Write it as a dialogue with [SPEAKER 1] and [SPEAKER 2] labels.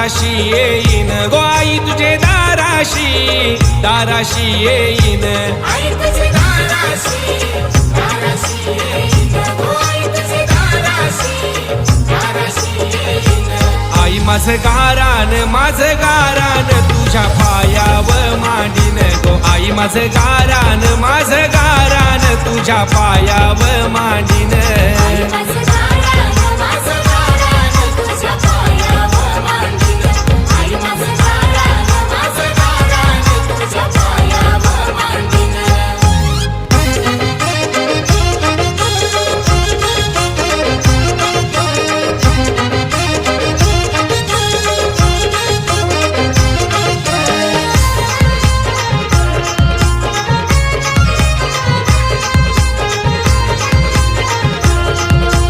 [SPEAKER 1] दाराशी येईन गो आई तुझे दाराशी, दाराशी येईन
[SPEAKER 2] आई तुझे दाराशी, दाराशी येईन गो आई तुझे दाराशी, दाराशी येईन
[SPEAKER 1] आई माझं गारान तुझ्या पायावर मांडीन गो आई माझं गारान तुझ्या पायावर मांडीन
[SPEAKER 2] आई माझं